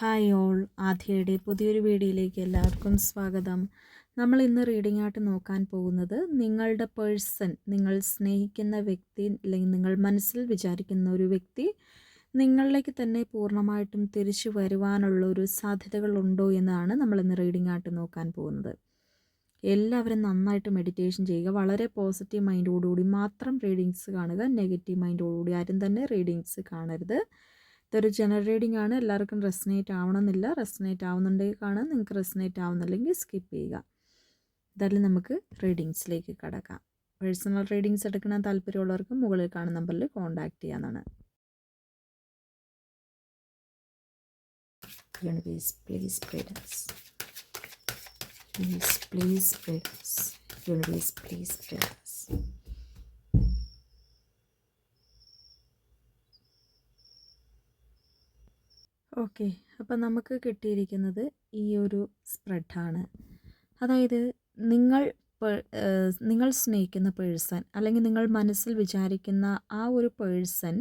Hi all, ആദ്യയുടെ പുതിയൊരു വീഡിയോയിലേക്ക് എല്ലാവർക്കും സ്വാഗതം. നമ്മൾ ഇന്ന് റീഡിംഗ് ആയിട്ട് നോക്കാൻ പോകുന്നത് നിങ്ങളുടെ പേഴ്സൺ, നിങ്ങൾ സ്നേഹിക്കുന്ന വ്യക്തി അല്ലെങ്കിൽ നിങ്ങൾ മനസ്സിൽ വിചാരിക്കുന്ന ഒരു വ്യക്തി നിങ്ങളിലേക്ക് തന്നെ പൂർണ്ണമായിട്ടും തിരിച്ചു വരുവാനുള്ള ഒരു സാധ്യതകളുണ്ടോ എന്നാണ് നമ്മൾ ഇന്ന് റീഡിംഗ് ആയിട്ട് നോക്കാൻ പോകുന്നത്. എല്ലാവരും നന്നായിട്ട് മെഡിറ്റേഷൻ ചെയ്യുക. വളരെ പോസിറ്റീവ് മൈൻഡോടുകൂടി മാത്രം റീഡിങ്സ് കാണുക. നെഗറ്റീവ് മൈൻഡോടുകൂടി ആരും തന്നെ റീഡിങ്സ് കാണരുത്. ഇതൊരു ജനറൽ റീഡിംഗ് ആണ്. എല്ലാവർക്കും റെസനേറ്റ് ആവണമെന്നില്ല. റെസനേറ്റ് ആവുന്നുണ്ടെങ്കിൽ കാണാം, നിങ്ങൾക്ക് റെസനേറ്റ് ആവുന്നില്ലെങ്കിൽ സ്കിപ്പ് ചെയ്യുക. എന്തായാലും നമുക്ക് റീഡിങ്സിലേക്ക് കടക്കാം. പേഴ്സണൽ റീഡിങ്സ് എടുക്കണം താല്പര്യമുള്ളവർക്ക് മുകളിൽ കാണുന്ന നമ്പറിൽ കോൺടാക്റ്റ് ചെയ്യാവുന്നതാണ്. Universe, please guide us. Universe, please guide us. Universe, please guide us. Okay, അപ്പം നമുക്ക് കിട്ടിയിരിക്കുന്നത് ഈ ഒരു സ്പ്രെഡാണ്. അതായത് നിങ്ങൾ സ്നേഹിക്കുന്ന പേഴ്സൺ അല്ലെങ്കിൽ നിങ്ങൾ മനസ്സിൽ വിചാരിക്കുന്ന ആ ഒരു പേഴ്സൺ,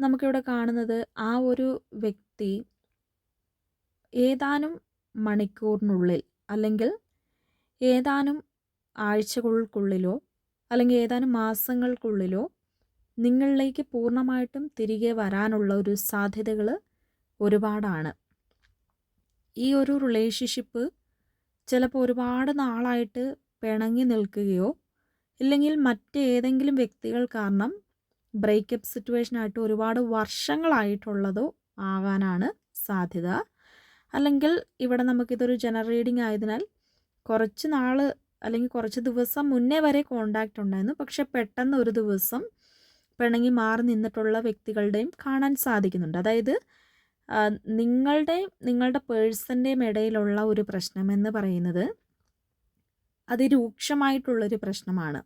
നമുക്കിവിടെ കാണുന്നത് ആ ഒരു വ്യക്തി ഏതാനും മണിക്കൂറിനുള്ളിൽ അല്ലെങ്കിൽ ഏതാനും ആഴ്ചകൾക്കുള്ളിലോ അല്ലെങ്കിൽ ഏതാനും മാസങ്ങൾക്കുള്ളിലോ നിങ്ങളിലേക്ക് പൂർണ്ണമായിട്ടും തിരികെ വരാനുള്ള ഒരു സാധ്യതകൾ ഒരുപാടാണ്. ഈ ഒരു റിലേഷൻഷിപ്പ് ചിലപ്പോൾ ഒരുപാട് നാളായിട്ട് പിണങ്ങി നിൽക്കുകയോ ഇല്ലെങ്കിൽ മറ്റേതെങ്കിലും വ്യക്തികൾ കാരണം ബ്രേക്കപ്പ് സിറ്റുവേഷനായിട്ട് ഒരുപാട് വർഷങ്ങളായിട്ടുള്ളതോ ആകാനാണ് സാധ്യത. അല്ലെങ്കിൽ ഇവിടെ നമുക്കിതൊരു ജനറൽ റീഡിംഗ് ആയതിനാൽ കുറച്ച് നാൾ അല്ലെങ്കിൽ കുറച്ച് ദിവസം മുന്നേ വരെ കോണ്ടാക്റ്റ് ഉണ്ടായിരുന്നു, പക്ഷെ പെട്ടെന്ന് ഒരു ദിവസം പിണങ്ങി മാറി നിന്നിട്ടുള്ള വ്യക്തികളുടെയും കാണാൻ സാധിക്കുന്നുണ്ട്. അതായത് നിങ്ങളുടെ പേഴ്സൻ്റെയും ഇടയിലുള്ള ഒരു പ്രശ്നമെന്ന് പറയുന്നത് അതിരൂക്ഷമായിട്ടുള്ളൊരു പ്രശ്നമാണ്.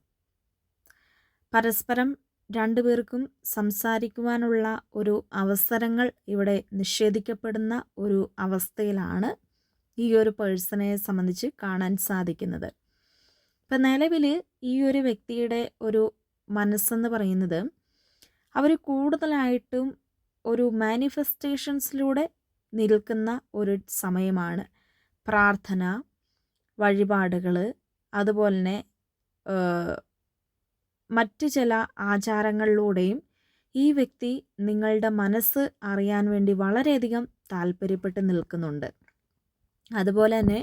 പരസ്പരം രണ്ടുപേർക്കും സംസാരിക്കുവാനുള്ള ഒരു അവസരങ്ങൾ ഇവിടെ നിഷേധിക്കപ്പെടുന്ന ഒരു അവസ്ഥയിലാണ് ഈ ഒരു പേഴ്സണെ സംബന്ധിച്ച് കാണാൻ സാധിക്കുന്നത്. ഇപ്പം നിലവിൽ ഈ ഒരു വ്യക്തിയുടെ ഒരു മനസ്സെന്ന് പറയുന്നത് അവർ കൂടുതലായിട്ടും ഒരു മാനിഫെസ്റ്റേഷൻസിലൂടെ നിൽക്കുന്ന ഒരു സമയമാണ്. പ്രാർത്ഥന, വഴിപാടുകൾ, അതുപോലെ തന്നെ മറ്റ് ചില ആചാരങ്ങളിലൂടെയും ഈ വ്യക്തി നിങ്ങളുടെ മനസ്സ് അറിയാൻ വേണ്ടി വളരെയധികം താല്പര്യപ്പെട്ട് നിൽക്കുന്നുണ്ട്. അതുപോലെ തന്നെ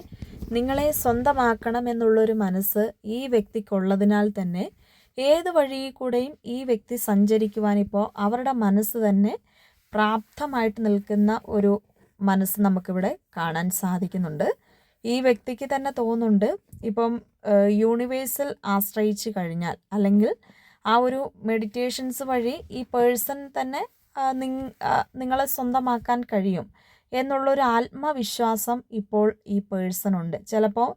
നിങ്ങളെ സ്വന്തമാക്കണം എന്നുള്ളൊരു മനസ്സ് ഈ വ്യക്തിക്കുള്ളതിനാൽ തന്നെ ഏത് വഴിയിൽ കൂടെയും ഈ വ്യക്തി സഞ്ചരിക്കുവാനിപ്പോൾ അവരുടെ മനസ്സ് തന്നെ പ്രാപ്തമായിട്ട് നിൽക്കുന്ന ഒരു മനസ്സ് നമുക്കിവിടെ കാണാൻ സാധിക്കുന്നുണ്ട്. ഈ വ്യക്തിക്ക് തന്നെ തോന്നുന്നുണ്ട് ഇപ്പം യൂണിവേഴ്സൽ ആശ്രയിച്ച് കഴിഞ്ഞാൽ അല്ലെങ്കിൽ ആ ഒരു മെഡിറ്റേഷൻസ് വഴി ഈ പേഴ്സൺ തന്നെ നിങ്ങളെ സ്വന്തമാക്കാൻ കഴിയും എന്നുള്ളൊരു ആത്മവിശ്വാസം ഇപ്പോൾ ഈ പേഴ്സണുണ്ട്. ചിലപ്പോൾ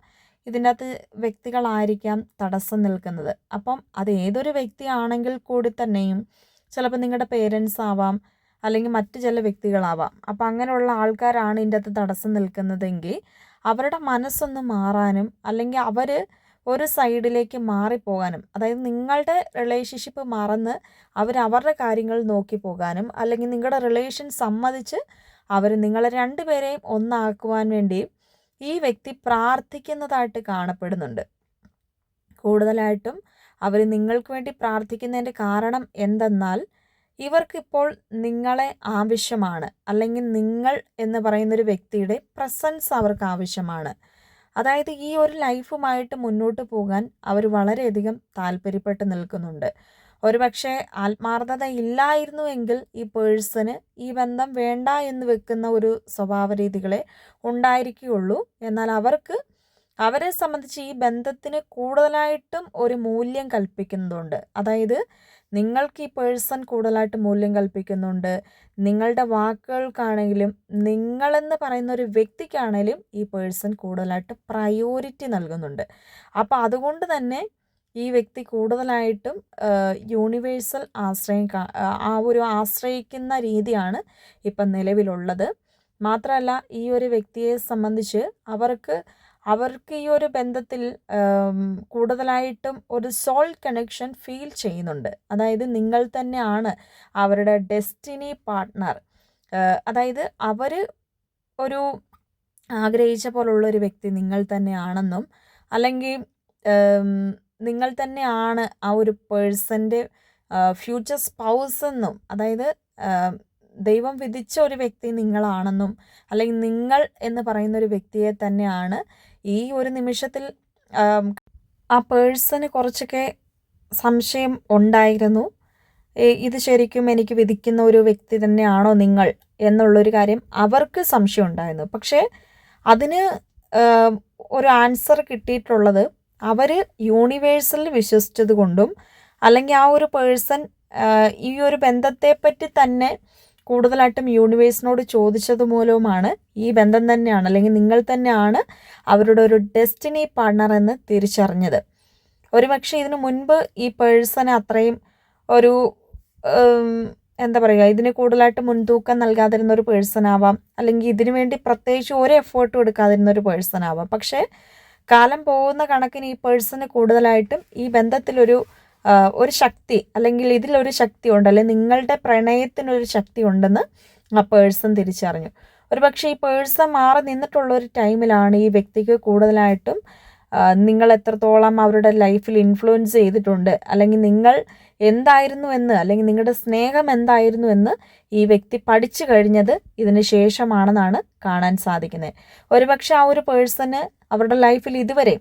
ഇതിൻ്റെ അകത്ത് വ്യക്തികളായിരിക്കാം തടസ്സം നിൽക്കുന്നത്. അപ്പം അത് ഏതൊരു വ്യക്തിയാണെങ്കിൽ കൂടി തന്നെയും ചിലപ്പോൾ നിങ്ങളുടെ പേരൻസ് ആവാം അല്ലെങ്കിൽ മറ്റ് ചില വ്യക്തികളാവാം. അപ്പം അങ്ങനെയുള്ള ആൾക്കാരാണ് ഇതിൻ്റെ അകത്ത് തടസ്സം നിൽക്കുന്നതെങ്കിൽ അവരുടെ മനസ്സൊന്ന് മാറാനും അല്ലെങ്കിൽ അവർ ഒരു സൈഡിലേക്ക് മാറിപ്പോകാനും, അതായത് നിങ്ങളുടെ റിലേഷൻഷിപ്പ് മറന്ന് അവരുടെ കാര്യങ്ങൾ നോക്കി പോകാനും അല്ലെങ്കിൽ നിങ്ങളുടെ റിലേഷൻ സമ്മതിച്ച് അവർ നിങ്ങളെ രണ്ടുപേരെയും ഒന്നാക്കുവാൻ വേണ്ടി ഈ വ്യക്തി പ്രാർത്ഥിക്കുന്നതായിട്ട് കാണപ്പെടുന്നുണ്ട്. കൂടുതലായിട്ടും അവർ നിങ്ങൾക്ക് വേണ്ടി പ്രാർത്ഥിക്കുന്നതിൻ്റെ കാരണം എന്തെന്നാൽ ഇവർക്കിപ്പോൾ നിങ്ങളെ ആവശ്യമാണ്, അല്ലെങ്കിൽ നിങ്ങൾ എന്ന് പറയുന്നൊരു വ്യക്തിയുടെ പ്രസൻസ് അവർക്ക് ആവശ്യമാണ്. അതായത് ഈ ഒരു ലൈഫുമായിട്ട് മുന്നോട്ട് പോകാൻ അവർ വളരെയധികം താല്പര്യപ്പെട്ട് നിൽക്കുന്നുണ്ട്. ഒരുപക്ഷെ ആത്മാർത്ഥത ഇല്ലായിരുന്നുവെങ്കിൽ ഈ പേഴ്സണ് ഈ ബന്ധം വേണ്ട എന്ന് വെക്കുന്ന ഒരു സ്വഭാവ രീതികളെ ഉണ്ടായിരിക്കുകയുള്ളൂ. എന്നാൽ അവരെ സംബന്ധിച്ച് ഈ ബന്ധത്തിന് കൂടുതലായിട്ടും ഒരു മൂല്യം കൽപ്പിക്കുന്നുണ്ട്. അതായത് നിങ്ങൾക്ക് ഈ പേഴ്സൺ കൂടുതലായിട്ട് മൂല്യം കൽപ്പിക്കുന്നുണ്ട്. നിങ്ങളുടെ വാക്കുകൾക്കാണെങ്കിലും നിങ്ങളെന്ന് പറയുന്ന ഒരു വ്യക്തിക്കാണെങ്കിലും ഈ പേഴ്സൺ കൂടുതലായിട്ട് പ്രയോറിറ്റി നൽകുന്നുണ്ട്. അപ്പോൾ അതുകൊണ്ട് തന്നെ ഈ വ്യക്തി കൂടുതലായിട്ടും യൂണിവേഴ്സൽ ആ ഒരു ആശ്രയിക്കുന്ന രീതിയാണ് ഇപ്പം നിലവിലുള്ളത്. മാത്രമല്ല ഈ ഒരു വ്യക്തിയെ സംബന്ധിച്ച് അവർക്ക് ഈ ഒരു ബന്ധത്തിൽ കൂടുതലായിട്ടും ഒരു സോൾ കണക്ഷൻ ഫീൽ ചെയ്യുന്നുണ്ട്. അതായത് നിങ്ങൾ തന്നെയാണ് അവരുടെ ഡെസ്റ്റിനി പാർട്ട്ണർ. അതായത് അവർ ഒരു ആഗ്രഹിച്ച പോലുള്ളൊരു വ്യക്തി നിങ്ങൾ തന്നെയാണെന്നും, അല്ലെങ്കിൽ നിങ്ങൾ തന്നെയാണ് ആ ഒരു പേഴ്സൻ്റെ ഫ്യൂച്ചർ സ്പൗസ് എന്നും, അതായത് ദൈവം വിധിച്ച ഒരു വ്യക്തി നിങ്ങളാണെന്നും, അല്ലെങ്കിൽ നിങ്ങൾ എന്ന് പറയുന്ന ഒരു വ്യക്തിയെ തന്നെയാണ് ഈ ഒരു നിമിഷത്തിൽ ആ പേഴ്സന് കുറച്ചൊക്കെ സംശയം ഉണ്ടായിരുന്നു. ഇത് ശരിക്കും എനിക്ക് വിധിക്കുന്ന ഒരു വ്യക്തി തന്നെയാണോ നിങ്ങൾ എന്നുള്ളൊരു കാര്യം അവർക്ക് സംശയം ഉണ്ടായിരുന്നു. പക്ഷേ അതിന് ഒരു ആൻസർ കിട്ടിയിട്ടുള്ളത് അവർ യൂണിവേഴ്സലിൽ വിശ്വസിച്ചത് കൊണ്ടും, അല്ലെങ്കിൽ ആ ഒരു പേഴ്സൺ ഈ ഒരു ബന്ധത്തെപ്പറ്റി തന്നെ കൂടുതലായിട്ടും യൂണിവേഴ്സിനോട് ചോദിച്ചത് മൂലവുമാണ് ഈ ബന്ധം തന്നെയാണ്, അല്ലെങ്കിൽ നിങ്ങൾ തന്നെയാണ് അവരുടെ ഒരു ഡെസ്റ്റിനി പാർട്ട്ണർ എന്ന് തിരിച്ചറിഞ്ഞത്. ഒരുപക്ഷെ ഇതിനു മുൻപ് ഈ പേഴ്സണ് അത്രയും ഒരു എന്താ പറയുക, ഇതിന് കൂടുതലായിട്ട് മുൻതൂക്കം നൽകാതിരുന്ന ഒരു പേഴ്സൺ ആവാം, അല്ലെങ്കിൽ ഇതിനു വേണ്ടി പ്രത്യേകിച്ച് ഒരു എഫേർട്ടും എടുക്കാതിരുന്ന ഒരു പേഴ്സൺ ആവാം. പക്ഷേ കാലം പോകുന്ന കണക്കിന് ഈ പേഴ്സണ് കൂടുതലായിട്ടും ഈ ബന്ധത്തിലൊരു ഒരു ശക്തി, അല്ലെങ്കിൽ ഇതിലൊരു ശക്തി ഉണ്ട്, അല്ലെങ്കിൽ നിങ്ങളുടെ പ്രണയത്തിനൊരു ശക്തി ഉണ്ടെന്ന് ആ പേഴ്സൺ തിരിച്ചറിഞ്ഞു. ഒരുപക്ഷെ ഈ പേഴ്സൺ മാറി നിന്നിട്ടുള്ളൊരു ടൈമിലാണ് ഈ വ്യക്തിക്ക് കൂടുതലായിട്ടും നിങ്ങൾ എത്രത്തോളം അവരുടെ ലൈഫിൽ ഇൻഫ്ലുവൻസ് ചെയ്തിട്ടുണ്ട്, അല്ലെങ്കിൽ നിങ്ങൾ എന്തായിരുന്നു എന്ന്, അല്ലെങ്കിൽ നിങ്ങളുടെ സ്നേഹം എന്തായിരുന്നു എന്ന് ഈ വ്യക്തി പഠിച്ചു കഴിഞ്ഞത് ഇതിന് ശേഷമാണെന്നാണ് കാണാൻ സാധിക്കുന്നത്. ഒരുപക്ഷെ ആ ഒരു പേഴ്സണ് അവരുടെ ലൈഫിൽ ഇതുവരെ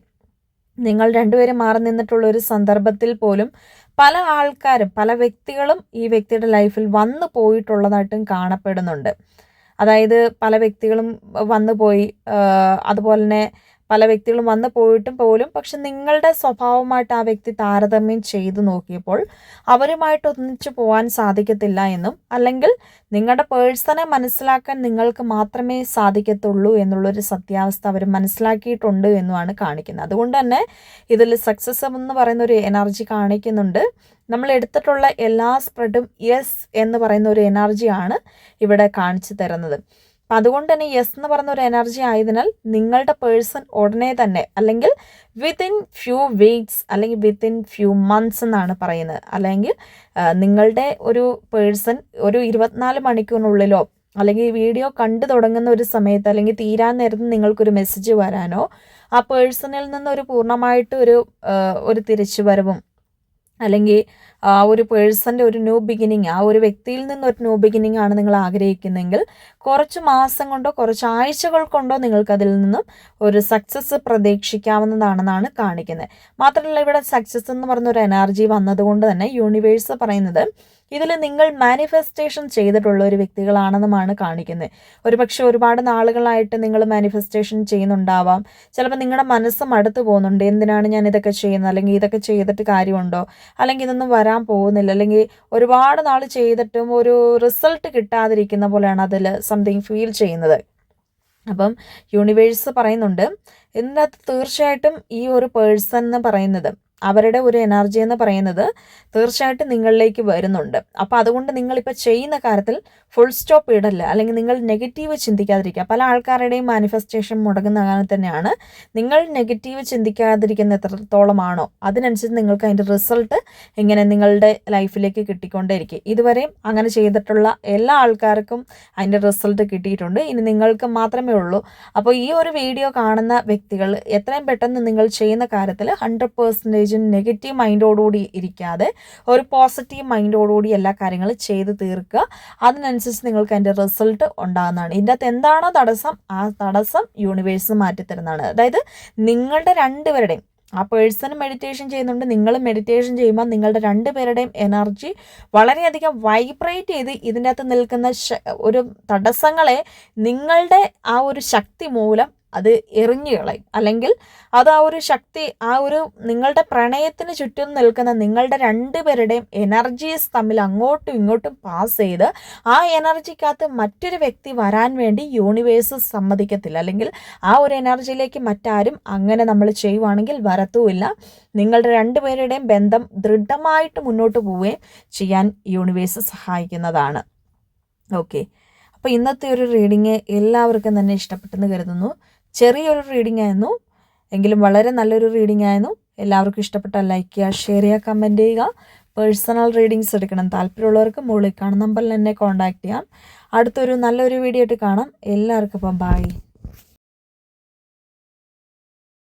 നിങ്ങൾ രണ്ടുപേരും മാറി നിന്നിട്ടുള്ള ഒരു സന്ദർഭത്തിൽ പോലും പല ആൾക്കാരും, പല വ്യക്തികളും ഈ വ്യക്തിയുടെ ലൈഫിൽ വന്നു പോയിട്ടുള്ളതായിട്ടും കാണപ്പെടുന്നുണ്ട്. അതായത് പല വ്യക്തികളും വന്നു പോയി, അതുപോലെ തന്നെ പല വ്യക്തികളും വന്നു പോയിട്ടും പോലും പക്ഷെ നിങ്ങളുടെ സ്വഭാവമായിട്ട് ആ വ്യക്തി താരതമ്യം ചെയ്തു നോക്കിയപ്പോൾ അവരുമായിട്ട് ഒന്നിച്ചു പോകാൻ സാധിക്കത്തില്ല എന്നും, അല്ലെങ്കിൽ നിങ്ങളുടെ പേഴ്സണെ മനസ്സിലാക്കാൻ നിങ്ങൾക്ക് മാത്രമേ സാധിക്കത്തുള്ളൂ എന്നുള്ളൊരു സത്യാവസ്ഥ അവർ മനസ്സിലാക്കിയിട്ടുണ്ട് എന്നുമാണ് കാണിക്കുന്നത്. അതുകൊണ്ട് തന്നെ ഇതിൽ സക്സസ് എന്ന് പറയുന്ന ഒരു എനർജി കാണിക്കുന്നുണ്ട്. നമ്മൾ എടുത്തിട്ടുള്ള എല്ലാ സ്പ്രെഡും യെസ് എന്ന് പറയുന്ന ഒരു എനർജിയാണ് ഇവിടെ കാണിച്ചു തരുന്നത്. അപ്പം അതുകൊണ്ട് തന്നെ യെസ് എന്ന് പറയുന്ന ഒരു എനർജി ആയതിനാൽ നിങ്ങളുടെ പേഴ്സൺ ഉടനെ തന്നെ, അല്ലെങ്കിൽ വിത്തിൻ ഫ്യൂ വീക്സ്, അല്ലെങ്കിൽ വിത്തിൻ ഫ്യൂ മന്ത്സ് എന്നാണ് പറയുന്നത്, അല്ലെങ്കിൽ നിങ്ങളുടെ ഒരു പേഴ്സൺ ഒരു 24 മണിക്കൂറിനുള്ളിലോ, അല്ലെങ്കിൽ ഈ വീഡിയോ കണ്ടു തുടങ്ങുന്ന ഒരു സമയത്ത്, അല്ലെങ്കിൽ തീരാൻ നേരത്ത് നിങ്ങൾക്കൊരു മെസ്സേജ് വരാനോ, ആ പേഴ്സണിൽ നിന്നൊരു പൂർണ്ണമായിട്ട് ഒരു തിരിച്ചുവരവും, അല്ലെങ്കിൽ ആ ഒരു പേഴ്സൻ്റെ ഒരു ന്യൂ ബിഗിനിങ്, ആ ഒരു വ്യക്തിയിൽ നിന്നൊരു ന്യൂ ബിഗിനിങ് ആണ് നിങ്ങൾ ആഗ്രഹിക്കുന്നതെങ്കിൽ കുറച്ച് മാസം കൊണ്ടോ കുറച്ച് ആഴ്ചകൾ കൊണ്ടോ നിങ്ങൾക്കതിൽ നിന്നും ഒരു സക്സസ് പ്രതീക്ഷിക്കാവുന്നതാണെന്നാണ് കാണിക്കുന്നത്. മാത്രമല്ല ഇവിടെ സക്സസ് എന്ന് പറഞ്ഞൊരു എനർജി വന്നതുകൊണ്ട് തന്നെ യൂണിവേഴ്സ് പറയുന്നത് ഇതിൽ നിങ്ങൾ മാനിഫെസ്റ്റേഷൻ ചെയ്തിട്ടുള്ള ഒരു വ്യക്തികളാണെന്നുമാണ് കാണിക്കുന്നത്. ഒരുപക്ഷെ ഒരുപാട് നാളുകളായിട്ട് നിങ്ങൾ മാനിഫെസ്റ്റേഷൻ ചെയ്യുന്നുണ്ടാവാം. ചിലപ്പോൾ നിങ്ങളുടെ മനസ്സ് മടുത്തു പോകുന്നുണ്ട്, എന്തിനാണ് ഞാൻ ഇതൊക്കെ ചെയ്യുന്നത്, അല്ലെങ്കിൽ ഇതൊക്കെ ചെയ്തിട്ട് കാര്യമുണ്ടോ, അല്ലെങ്കിൽ ഇതൊന്നും വരാൻ പോകുന്നില്ല, അല്ലെങ്കിൽ ഒരുപാട് നാൾ ചെയ്തിട്ടും ഒരു റിസൾട്ട് കിട്ടാതിരിക്കുന്ന പോലെയാണ് അതിൽ സംതിങ് ഫീൽ ചെയ്യുന്നത്. അപ്പം യൂണിവേഴ്സ് പറയുന്നുണ്ട് ഇതിനകത്ത് തീർച്ചയായിട്ടും ഈ ഒരു പേഴ്സൺ എന്ന് പറയുന്നത്, അവരുടെ ഒരു എനർജി എന്ന് പറയുന്നത് തീർച്ചയായിട്ടും നിങ്ങളിലേക്ക് വരുന്നുണ്ട്. അപ്പോൾ അതുകൊണ്ട് നിങ്ങളിപ്പോൾ ചെയ്യുന്ന കാര്യത്തിൽ ഫുൾ സ്റ്റോപ്പ് ഇടല്ല, അല്ലെങ്കിൽ നിങ്ങൾ നെഗറ്റീവ് ചിന്തിക്കാതിരിക്കുക. പല ആൾക്കാരുടെയും മാനിഫെസ്റ്റേഷൻ മുടങ്ങുന്ന അങ്ങനെ തന്നെയാണ്. നിങ്ങൾ നെഗറ്റീവ് ചിന്തിക്കാതിരിക്കുന്ന എത്രത്തോളമാണോ അതിനനുസരിച്ച് നിങ്ങൾക്ക് അതിൻ്റെ റിസൾട്ട് ഇങ്ങനെ നിങ്ങളുടെ ലൈഫിലേക്ക് കിട്ടിക്കൊണ്ടേയിരിക്കും. ഇതുവരെയും അങ്ങനെ ചെയ്തിട്ടുള്ള എല്ലാ ആൾക്കാർക്കും അതിൻ്റെ റിസൾട്ട് കിട്ടിയിട്ടുണ്ട്. ഇനി നിങ്ങൾക്ക് മാത്രമേ ഉള്ളൂ. അപ്പോൾ ഈ ഒരു വീഡിയോ കാണുന്ന വ്യക്തികൾ എത്രയും പെട്ടെന്ന് നിങ്ങൾ ചെയ്യുന്ന കാര്യത്തിൽ 100% നെഗറ്റീവ് മൈൻഡോടുകൂടി ഇരിക്കാതെ ഒരു പോസിറ്റീവ് മൈൻഡോടുകൂടി എല്ലാ കാര്യങ്ങളും ചെയ്ത് തീർക്കുക. അതിനനുസരിച്ച് നിങ്ങൾക്ക് അതിൻ്റെ റിസൾട്ട് ഉണ്ടാകുന്നതാണ്. ഇതിൻ്റെ അകത്ത് എന്താണോ തടസ്സം, ആ തടസ്സം യൂണിവേഴ്സ് മാറ്റിത്തരുന്നതാണ്. അതായത് നിങ്ങളുടെ രണ്ടുപേരുടെയും, ആ പേഴ്സൺ മെഡിറ്റേഷൻ ചെയ്യുന്നുണ്ട്, നിങ്ങൾ മെഡിറ്റേഷൻ ചെയ്യുമ്പോൾ നിങ്ങളുടെ രണ്ടുപേരുടെയും എനർജി വളരെയധികം വൈബ്രേറ്റ് ചെയ്ത് ഇതിൻ്റെ അകത്ത് നിൽക്കുന്ന ഒരു തടസ്സങ്ങളെ നിങ്ങളുടെ ആ ഒരു ശക്തി മൂലം അത് എറിഞ്ഞു കളയും, അല്ലെങ്കിൽ അത് ആ ഒരു ശക്തി, ആ ഒരു നിങ്ങളുടെ പ്രണയത്തിന് ചുറ്റും നിൽക്കുന്ന നിങ്ങളുടെ രണ്ടുപേരുടെയും എനർജീസ് തമ്മിൽ അങ്ങോട്ടും ഇങ്ങോട്ടും പാസ് ചെയ്ത് ആ എനർജിക്കകത്ത് മറ്റൊരു വ്യക്തി വരാൻ വേണ്ടി യൂണിവേഴ്സ് സമ്മതിക്കത്തില്ല, അല്ലെങ്കിൽ ആ ഒരു എനർജിയിലേക്ക് മറ്റാരും അങ്ങനെ നമ്മൾ ചെയ്യുവാണെങ്കിൽ വരത്തുമില്ല. നിങ്ങളുടെ രണ്ടുപേരുടെയും ബന്ധം ദൃഢമായിട്ട് മുന്നോട്ട് പോവുകയും ചെയ്യാൻ യൂണിവേഴ്സ് സഹായിക്കുന്നതാണ്. ഓക്കെ, അപ്പോൾ ഇന്നത്തെ ഒരു റീഡിങ് എല്ലാവർക്കും തന്നെ ഇഷ്ടപ്പെട്ടെന്ന് കരുതുന്നു. ചെറിയൊരു റീഡിംഗ് ആയിരുന്നു, എങ്കിലും വളരെ നല്ലൊരു റീഡിംഗ് ആയിരുന്നു. എല്ലാവർക്കും ഇഷ്ടപ്പെട്ടാൽ ലൈക്ക് ചെയ്യുക, ഷെയർ ചെയ്യുക, കമൻറ്റ് ചെയ്യുക. പേഴ്സണൽ റീഡിങ്സ് എടുക്കണം താല്പര്യമുള്ളവർക്ക് മുകളിൽ കാണുന്ന നമ്പറിൽ എന്നെ കോൺടാക്ട് ചെയ്യാം. അടുത്തൊരു നല്ലൊരു വീഡിയോ ആയിട്ട് കാണാം. എല്ലാവർക്കും അപ്പം ബായ്.